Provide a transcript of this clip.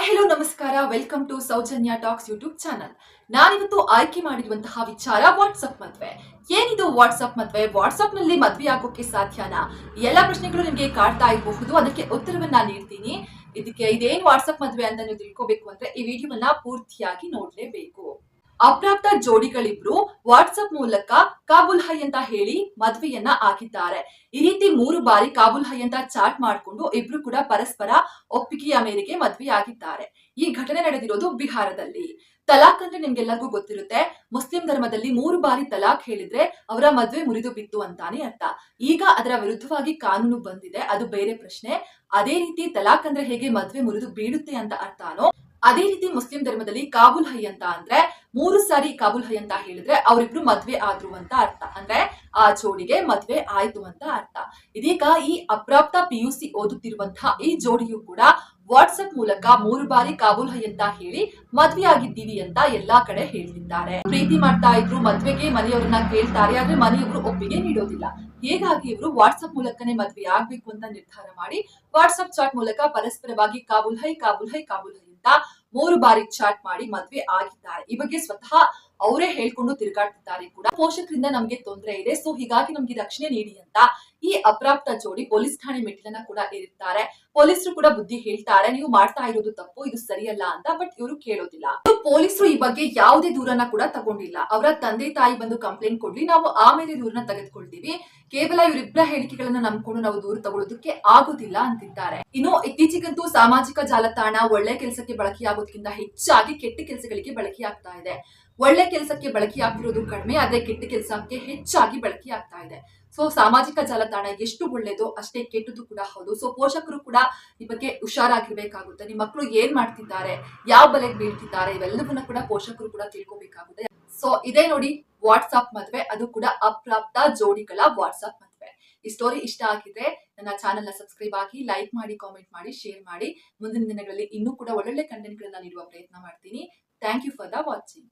Hello ನಮಸ್ಕಾರ, welcome to Soujanya talks YouTube channel. ನಾನಿವತ್ತು ಆಯ್ಕೆ ಮಾಡಿರುವಂತಹ ವಿಚಾರ ವಾಟ್ಸ್ಆಪ್ ಮದ್ವೆ. ಏನಿದು ವಾಟ್ಸ್ಆಪ್ ಮದ್ವೆ? ವಾಟ್ಸ್ಆಪ್ ನಲ್ಲಿ ಮದ್ವೆ ಆಗೋಕೆ ಸಾಧ್ಯನಾ? ಎಲ್ಲ ಪ್ರಶ್ನೆಗಳು ನಿಮಗೆ ಕಾಡ್ತಾ ಇರಬಹುದು. ಅದಕ್ಕೆ ಉತ್ತರವನ್ನ ನೀಡ್ತೀನಿ. ಇದೇನ್ ವಾಟ್ಸ್ಆಪ್ ಮದ್ವೆ ಅಂತ ನೀವು ತಿಳ್ಕೋಬೇಕು ಅಂದ್ರೆ ಈ ವಿಡಿಯೋವನ್ನ ಪೂರ್ತಿಯಾಗಿ ನೋಡ್ಲೇಬೇಕು. ಅಪ್ರಾಪ್ತ ಜೋಡಿಗಳಿಬ್ರು ವಾಟ್ಸ್ಆಪ್ ಮೂಲಕ ಕಾಬೂಲ್ ಹೈ ಅಂತ ಹೇಳಿ ಮದ್ವೆಯನ್ನ ಆಗಿದ್ದಾರೆ. ಈ ರೀತಿ 3 ಬಾರಿ ಕಾಬೂಲ್ ಹೈ ಅಂತ ಚಾಟ್ ಮಾಡಿಕೊಂಡು ಇಬ್ರು ಕೂಡ ಪರಸ್ಪರ ಒಪ್ಪಿಗೆಯ ಮೇರೆಗೆ ಮದ್ವೆ ಆಗಿದ್ದಾರೆ. ಈ ಘಟನೆ ನಡೆದಿರೋದು ಬಿಹಾರದಲ್ಲಿ. ತಲಾಕ್ ಅಂದ್ರೆ ನಿಮ್ಗೆಲ್ಲರಿಗೂ ಗೊತ್ತಿರುತ್ತೆ. ಮುಸ್ಲಿಂ ಧರ್ಮದಲ್ಲಿ 3 ಬಾರಿ ತಲಾಕ್ ಹೇಳಿದ್ರೆ ಅವರ ಮದ್ವೆ ಮುರಿದು ಬಿತ್ತು ಅಂತಾನೆ ಅರ್ಥ. ಈಗ ಅದರ ವಿರುದ್ಧವಾಗಿ ಕಾನೂನು ಬಂದಿದೆ, ಅದು ಬೇರೆ ಪ್ರಶ್ನೆ. ಅದೇ ರೀತಿ ತಲಾಕ್ ಅಂದ್ರೆ ಹೇಗೆ ಮದ್ವೆ ಮುರಿದು ಬೀಳುತ್ತೆ ಅಂತ ಅರ್ಥನೋ, ಅದೇ ರೀತಿ ಮುಸ್ಲಿಂ ಧರ್ಮದಲ್ಲಿ ಕಾಬೂಲ್ ಹೈ ಅಂತ ಅಂದ್ರೆ 3 ಸಾರಿ ಕಾಬೂಲ್ ಹೈ ಅಂತ ಹೇಳಿದ್ರೆ ಅವರಿಬ್ರು ಮದ್ವೆ ಆದ್ರು ಅಂತ ಅರ್ಥ. ಅಂದ್ರೆ ಆ ಜೋಡಿಗೆ ಮದ್ವೆ ಆಯ್ತು ಅಂತ ಅರ್ಥ. ಇದೀಗ ಈ ಅಪ್ರಾಪ್ತ PUC ಓದುತ್ತಿರುವಂತಹ ಈ ಜೋಡಿಯು ಕೂಡ ವಾಟ್ಸ್ಆಪ್ ಮೂಲಕ 3 ಬಾರಿ ಕಾಬೂಲ್ ಹೈ ಅಂತ ಹೇಳಿ ಮದ್ವೆ ಆಗಿದ್ದೀವಿ ಅಂತ ಎಲ್ಲಾ ಕಡೆ ಹೇಳ್ತಿದ್ದಾರೆ. ಪ್ರೀತಿ ಮಾಡ್ತಾ ಇದ್ರು, ಮದ್ವೆಗೆ ಮನೆಯವರನ್ನ ಕೇಳ್ತಾರೆ, ಆದ್ರೆ ಮನೆಯವರು ಒಪ್ಪಿಗೆ ನೀಡೋದಿಲ್ಲ. ಹೀಗಾಗಿ ಇವರು ವಾಟ್ಸ್ಆಪ್ ಮೂಲಕನೇ ಮದ್ವೆ ಆಗ್ಬೇಕು ಅಂತ ನಿರ್ಧಾರ ಮಾಡಿ ವಾಟ್ಸ್ಆಪ್ ಚಾಟ್ ಮೂಲಕ ಪರಸ್ಪರವಾಗಿ ಕಾಬೂಲ್ ಹೈ ಕಾಬೂಲ್ ಹೈ ಕಾಬೂಲ್ ಹೈ ಅಂತ 3 ಬಾರಿ ಚಾಟ್ ಮಾಡಿ ಮದ್ವೆ ಆಗಿದ್ದಾರೆ. ಈ ಬಗ್ಗೆ ಸ್ವತಃ ಅವರೇ ಹೇಳ್ಕೊಂಡು ತಿರುಗಾಡ್ತಿದ್ದಾರೆ ಕೂಡ. ಪೋಷಕರಿಂದ ನಮ್ಗೆ ತೊಂದರೆ ಇದೆ, ಸೊ ಹೀಗಾಗಿ ನಮ್ಗೆ ರಕ್ಷಣೆ ನೀಡಿ ಅಂತ ಈ ಅಪ್ರಾಪ್ತ ಜೋಡಿ ಪೊಲೀಸ್ ಠಾಣೆ ಮೆಟ್ಟಿಲನ್ನ ಕೂಡ ಏರಿರ್ತಾರೆ. ಪೊಲೀಸರು ಕೂಡ ಬುದ್ಧಿ ಹೇಳ್ತಾರೆ, ನೀವು ಮಾಡ್ತಾ ಇರೋದು ತಪ್ಪು, ಇದು ಸರಿಯಲ್ಲ ಅಂತ. ಬಟ್ ಇವರು ಕೇಳೋದಿಲ್ಲ. ಪೊಲೀಸರು ಈ ಬಗ್ಗೆ ಯಾವುದೇ ದೂರನ್ನ ಕೂಡ ತಗೊಂಡಿಲ್ಲ. ಅವರ ತಂದೆ ತಾಯಿ ಬಂದು ಕಂಪ್ಲೇಂಟ್ ಕೊಡ್ಲಿ, ನಾವು ಆಮೇಲೆ ದೂರನ್ನ ತೆಗೆದುಕೊಳ್ತೀವಿ. ಕೇವಲ ಇವರಿಬ್ಬರ ಹೇಳಿಕೆಗಳನ್ನ ನಂಬ್ಕೊಂಡು ನಾವು ದೂರ ತಗೊಳ್ಳೋದಕ್ಕೆ ಆಗೋದಿಲ್ಲ ಅಂತಿದ್ದಾರೆ. ಇನ್ನು ಇತ್ತೀಚೆಗಂತೂ ಸಾಮಾಜಿಕ ಜಾಲತಾಣ ಒಳ್ಳೆ ಕೆಲಸಕ್ಕೆ ಬಳಕೆಯಾಗೋದಕ್ಕಿಂತ ಹೆಚ್ಚಾಗಿ ಕೆಟ್ಟ ಕೆಲಸಗಳಿಗೆ ಬಳಕೆಯಾಗ್ತಾ ಇದೆ. ಒಳ್ಳೆ ಕೆಲಸಕ್ಕೆ ಬಳಕೆಯಾಗ್ತಿರೋದು ಕಡಿಮೆ, ಆದ್ರೆ ಕೆಟ್ಟ ಕೆಲಸಕ್ಕೆ ಹೆಚ್ಚಾಗಿ ಬಳಕೆಯಾಗ್ತಾ ಇದೆ. ಸೊ ಸಾಮಾಜಿಕ ಜಾಲತಾಣ ಎಷ್ಟು ಒಳ್ಳೇದೋ ಅಷ್ಟೇ ಕೆಟ್ಟದ್ದು ಕೂಡ ಹೌದು. ಸೊ ಪೋಷಕರು ಕೂಡ ಈ ಬಗ್ಗೆ ಹುಷಾರಾಗಿರ್ಬೇಕಾಗುತ್ತೆ. ನಿಮ್ಮ ಮಕ್ಕಳು ಏನ್ ಮಾಡ್ತಿದ್ದಾರೆ, ಯಾವ ಬಲೆಗೆ ಬೀಳ್ತಿದ್ದಾರೆ, ಇವೆಲ್ಲವನ್ನ ಕೂಡ ಪೋಷಕರು ಕೂಡ ತಿಳ್ಕೊಬೇಕಾಗುತ್ತೆ. ಸೊ ಇದೇ ನೋಡಿ ವಾಟ್ಸ್ಆಪ್ ಮದ್ವೆ, ಅದು ಕೂಡ ಅಪ್ರಾಪ್ತ ಜೋಡಿಗಳ ವಾಟ್ಸ್ಆಪ್ ಮದ್ವೆ. ಈ ಸ್ಟೋರಿ ಇಷ್ಟ ಆಗಿದ್ರೆ ನನ್ನ ಚಾನೆಲ್ ನ ಸಬ್ಸ್ಕ್ರೈಬ್ ಆಗಿ, ಲೈಕ್ ಮಾಡಿ, ಕಾಮೆಂಟ್ ಮಾಡಿ, ಶೇರ್ ಮಾಡಿ. ಮುಂದಿನ ದಿನಗಳಲ್ಲಿ ಇನ್ನೂ ಕೂಡ ಒಳ್ಳೊಳ್ಳೆ ಕಂಟೆಂಟ್ ಗಳನ್ನ ನೀಡುವ ಪ್ರಯತ್ನ ಮಾಡ್ತೀನಿ. Thank you for the watching.